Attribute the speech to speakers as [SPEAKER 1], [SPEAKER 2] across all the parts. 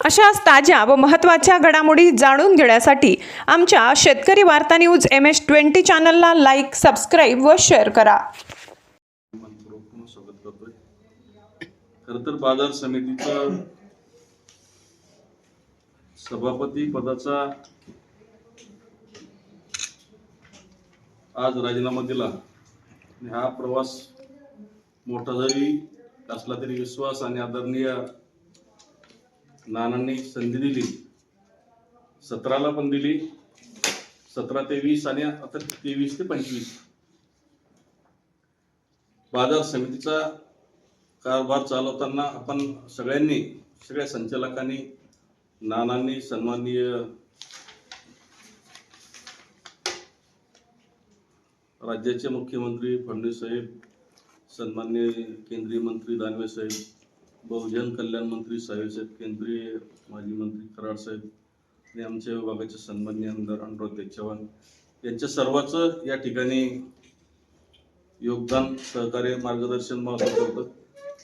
[SPEAKER 1] अशाच ताज्या व महत्त्वाच्या घडामोडी जाणून घेण्यासाठी आमच्या शेतकरी वार्ता न्यूज MS-20 चॅनलला लाईक, सबस्क्राईब व शेअर करा.
[SPEAKER 2] स्वागत करतोय. खरं तर बाजार समितीचा सभापती पदाचा आज राजीनामा दिला. हा प्रवास मोठा जरी असला तरी विश्वास आणि आदरणीय नानांनी संधी दिली. 17ला पण दिली, 17 ते 20 आणि आता 23 ते 25. बाजार समितीचा कारभार चालवताना आपण सगळ्यांनी, सगळ्या संचालकांनी, नानांनी, सन्माननीय राज्याचे मुख्यमंत्री फडणवीस साहेब, सन्माननीय केंद्रीय मंत्री दानवे साहेब, बहुजन कल्याण मंत्री साहेब, केंद्रीय माजी मंत्री कराड साहेब आणि आमच्या विभागाचे सन्माननीय आमदार अनुराग चव्हाण यांच्या सर्वांचं या ठिकाणी योगदान, सहकार्य, मार्गदर्शन महत्त्वाचं होतं.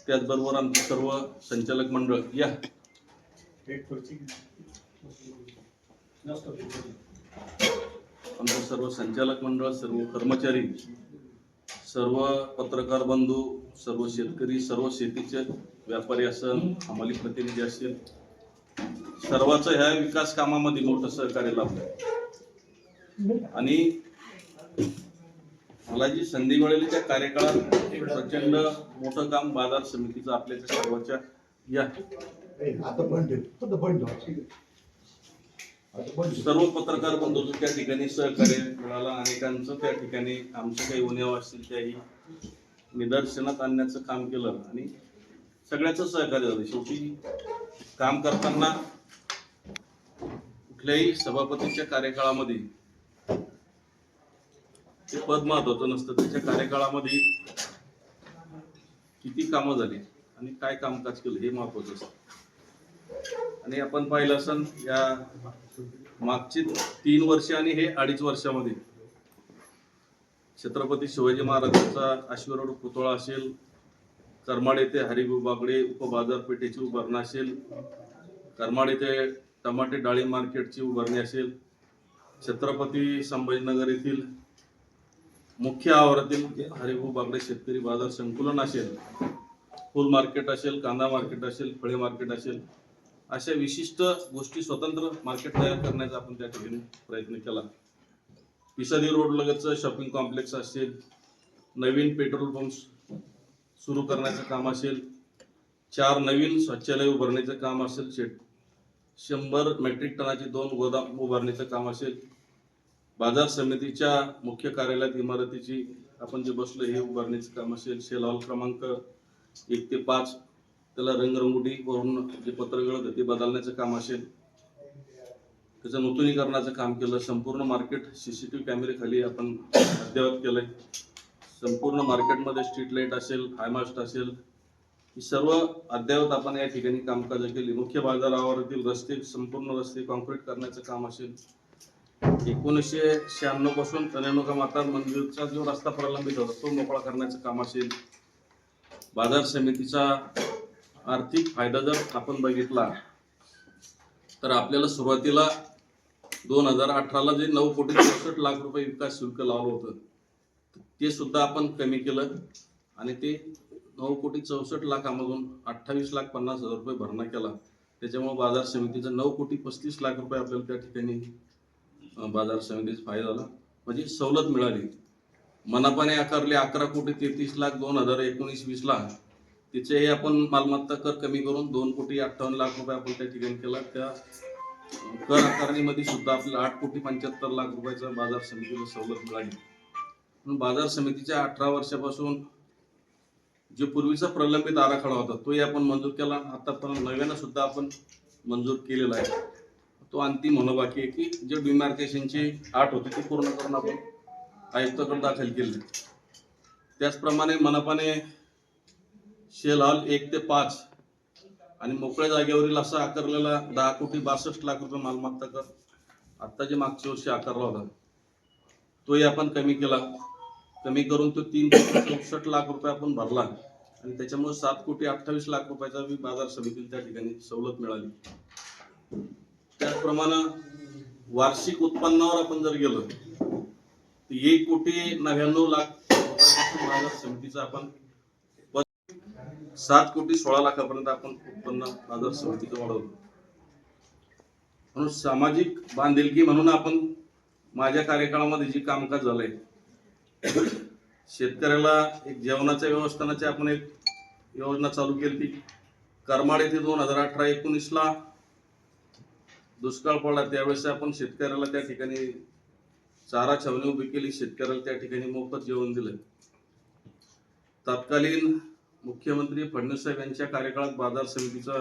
[SPEAKER 2] त्याचबरोबर आमचे सर्व संचालक मंडळ, या आमचे सर्व संचालक मंडळ, सर्व कर्मचारी, सर्व पत्रकार बंधू, सर्व शेतकरी, सर्व शेतीचे व्यापारी असेल, हमाली प्रतिनिधी असतील, सर्वांचं ह्या विकास कामामध्ये मोठं सहकार्य लाभलं. आणि मला जी संधी मिळाली त्या कार्यकाळात प्रचंड मोठं काम बाजार समितीचं आपल्या सर्वांच्या या सर्व पत्रकार बंधूंचं त्या ठिकाणी सहकार्य मिळालं. अनेकांचं त्या ठिकाणी आमचं काही उणेवा असतील त्याही निदर्शनात आणण्याचं काम केलं आणि सगळ्याचं सहकार्य झालं. शेवटी काम करताना कुठल्याही सभापतीच्या कार्यकाळामध्ये ते पद महत्वाचं नसतं. त्याच्या कार्यकाळामध्ये किती कामं झाली आणि काय कामकाज केलं हे महत्वाचं असतं. आणि आपण पाहिलं असन या मागची 3 वर्ष आणि हे 2.5 वर्षामध्ये छत्रपती शिवाजी महाराजांचा अश्वरूढ पुतळा असेल, करमाड येथे हरिभाऊ बागडे उपबाजारपेठेची उभारणी असेल, करमाड येथे टमाटे डाळी मार्केटची उभारणी असेल, छत्रपती संभाजीनगर येथील मुख्य आवारातील हरिभाऊ बागडे शेतकरी बाजार संकुलन असेल, फुल मार्केट असेल, कांदा मार्केट असेल, फळे मार्केट असेल, अशा विशिष्ट गोष्टी स्वतंत्र मार्केट तयार करण्याचा आपण त्या ठिकाणी प्रयत्न केला. पिसादी रोड लगतचं शॉपिंग कॉम्प्लेक्स असेल, नवीन पेट्रोल पंप सुरू करण्याचं काम असेल, 4 नवीन शौचालय उभारण्याचं काम असेल, 100 मेट्रिक टनाची 2 गोदाम उभारण्याचं काम असेल, बाजार समितीच्या मुख्य कार्यालयात इमारतीची आपण जे बसलो हे उभारण्याचं काम असेल, शेल हॉल क्रमांक 1 ते 5 त्याला रंगरंगोटी करून जे पत्रगळ होते ते बदलण्याचं काम असेल, त्याचं नूतनीकरणाचं काम केलं. संपूर्ण मार्केट CCTV कॅमेरे खाली आपण अद्ययावत केलंय. संपूर्ण मार्केटमध्ये स्ट्रीट लाईट असेल, हायमास्ट असेल, ही सर्व अद्ययावत आपण या ठिकाणी कामकाज केली. मुख्य बाजारावरील रस्ते, संपूर्ण रस्ते कॉन्क्रीट करण्याचं काम असेल. 1996 पासून रेणुका माता मंदिरचा जो रस्ता प्रलंबित होता तो मोकळा करण्याचं काम असेल. बाजार समितीचा आर्थिक फायदा जर आपण बघितला तर आपल्याला सुरुवातीला 2018ला जे 9 कोटी 64 लाख रुपये विकास शुल्क लावलं होतं ते सुद्धा आपण कमी केलं आणि ते 9 कोटी 64 लाखामधून 28,50,000 रुपये भरणा केला. त्याच्यामुळे बाजार समितीचा 9 कोटी 35 लाख रुपये आपल्याला त्या ठिकाणी बाजार समितीचा फायदा झाला. म्हणजे सवलत मिळाली. मनापाने आकारले 11 कोटी 33 लाख 2019-20ला तिचेही आपण मालमत्ता कर कमी करून 2 कोटी 58 लाख रुपये आपण त्या ठिकाणी केला. त्या कर आकारणीमध्ये सुद्धा आपल्याला 8 कोटी 75 लाख रुपयाचा बाजार समितीला सवलत मिळाली. म्हणून बाजार समितीच्या 18 वर्षापासून जो पूर्वीचा प्रलंबित आराखडा होता तोही आपण मंजूर केला. आतापर्यंत नव्यानं सुद्धा आपण मंजूर केलेला आहे. तो अंतिम होणं बाकी आहे की जे डिमार्केशनची अट होती ती पूर्ण करून आपण आयुक्ताकडे दाखल केले. त्याचप्रमाणे मनपाने शेल हॉल 1 ते 5 आणि मोकळ्या जागेवरील असा आकारलेला 10 कोटी 62 लाख रुपये मालमत्ता कर आता जे मागच्या वर्षी आकारला होता तोही आपण कमी केला. कमी करून तो 3 कोटी 64 लाख रुपये आपण भरला आणि त्याच्यामुळे 7 कोटी 28 लाख रुपयाचा बाजार समितीला त्या ठिकाणी सवलत मिळाली. त्याचप्रमाणे वार्षिक उत्पन्नावर आपण जर गेलो तर 1,99,00,000 रुपयापासून बाजार समितीचं आपण 7,16,00,000 आपण उत्पन्न बाजार समितीचं वाढवलं. म्हणून सामाजिक बांधिलकी म्हणून आपण माझ्या कार्यकाळामध्ये जी कामकाज झालंय, शेतकऱ्याला एक जेवणाच्या व्यवस्थानाची आपण एक योजना चालू केली. करमाड येथे 2018-19 दुष्काळ पडला, त्यावेळेस आपण शेतकऱ्याला त्या ठिकाणी चारा छावणी उभी केली, शेतकऱ्याला त्या ठिकाणी मोफत जेवण दिलं. तत्कालीन मुख्यमंत्री फडणवीस साहेब यांच्या कार्यकाळात बाजार समितीचा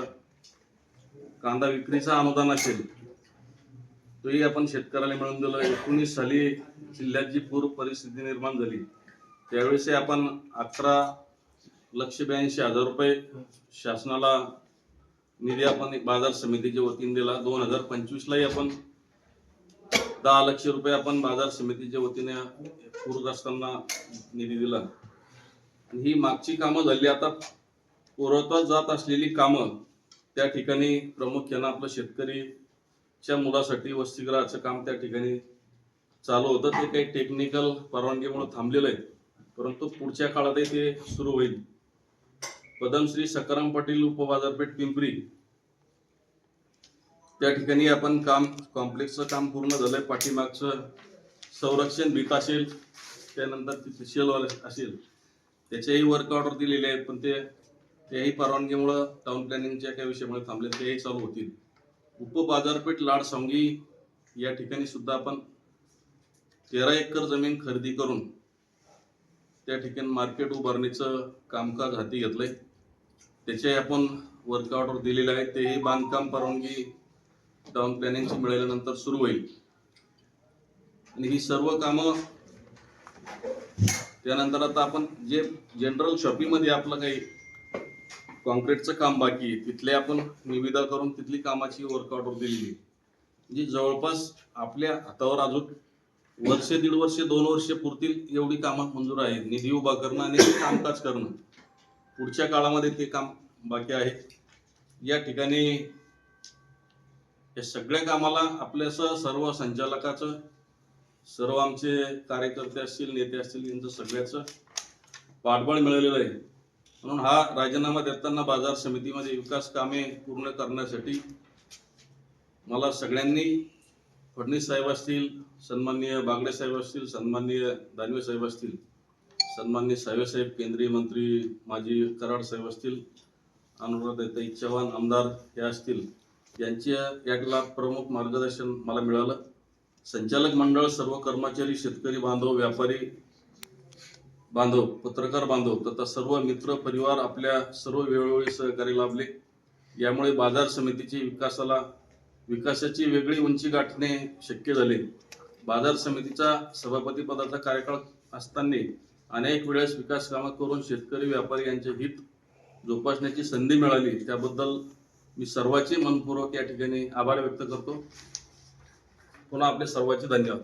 [SPEAKER 2] कांदा विक्रीचा अनुदान असेल तोही आपण शेतकऱ्याला मिळवून दिलं. 19 साली जिल्ह्यात जी पूर परिस्थिती निर्माण झाली त्यावेळेस आपण 11,82,000 रुपये शासनाला निधी आपण बाजार समितीच्या वतीने दिला. 2025 लाही आपण 10 लाख रुपये आपण बाजार समितीच्या वतीने पूरग्रस्तांना निधी दिला. आणि ही मागची कामं झाली. आता पुरवतात जात असलेली कामं त्या ठिकाणी प्रामुख्यानं आपलं शेतकरीच्या मुलासाठी वसतिगृहाचं काम त्या ठिकाणी चालू होतं. ते काही टेक्निकल परवानगीमुळे थांबलेलं आहे, परंतु पुढच्या काळातही ते सुरू होईल. पद्मश्री सकाराम पाटील उपबाजारपेठ पिंपरी त्या ठिकाणी आपण काम कॉम्प्लेक्सचं काम पूर्ण झालंय. पाठीमागचं संरक्षण भीत असेल, त्यानंतर तिथे शेलवाले असेल, त्याच्याही वर्क ऑर्डर दिलेले आहेत, पण त्याही परवानगीमुळे टाउन प्लॅनिंगच्या काही विषयामुळे थांबले, तेही चालू होतील. उपबाजारपेठ लाडसंगी या ठिकाणी सुद्धा आपण 13 एकर जमीन खरेदी करून त्या ठिकाणी मार्केट उभारणीचं कामकाज हाती घेतलंय. त्याचे आपण वर्क ऑर्डर दिलेले आहेत. तेही बांधकाम परवानगी टाउन प्लॅनिंगची मिळाल्यानंतर सुरू होईल. आणि ही सर्व कामं त्यानंतर आता आपण जे जनरल शॉपिंगमध्ये आपलं काही कॉन्क्रीटचं काम बाकी आहे, तिथले आपण निविदा करून तिथली कामाची वर्क ऑर्डर दिलेली आहे. म्हणजे जवळपास आपल्या हातावर अजून वर्ष, 1.5 वर्ष, 2 वर्ष पुरतील एवढी कामं मंजूर आहेत. निधी उभा करणं आणि कामकाज करणं पुढच्या काळामध्ये ते काम बाकी आहे. या ठिकाणी या सगळ्या कामाला आपल्यासह सर्व संचालकाचं, सर्व आमचे कार्यकर्ते असतील, नेते असतील, यांचं सगळ्याचं पाठबळ मिळालेलं आहे. म्हणून हा राजीनामा देताना बाजार समितीमध्ये विकास कामे पूर्ण करण्यासाठी मला सगळ्यांनी, फडणवीस साहेब असतील, सन्माननीय बागडे साहेब असतील, सन्माननीय दानवे साहेब असतील, सन्माननीय साहेब केंद्रीय मंत्री माजी कराड साहेब असतील, अनुराधाताई चव्हाण आमदार हे असतील, यांच्या यातला प्रमुख मार्गदर्शन मला मिळालं. संचालक मंडळ, सर्व कर्मचारी, शेतकरी बांधव, व्यापारी बांधव, पत्रकार बांधव तथा सर्व मित्र परिवार आपल्या सर्व वेळोवेळी सहकार्य लाभले. यामुळे बाजार समितीची विकासाची वेगळी उंची गाठणे शक्य झाले. बाजार समितीचा सभापती पदाचा कार्यकाळ असताना अनेक वेळेस विकास कामं करून शेतकरी व्यापारी यांचे हित जोपासण्याची संधी मिळाली. त्याबद्दल मी सर्वांचे मनपूर्वक या ठिकाणी आभार व्यक्त करतो. पुन्हा आपले सर्वांचे धन्यवाद.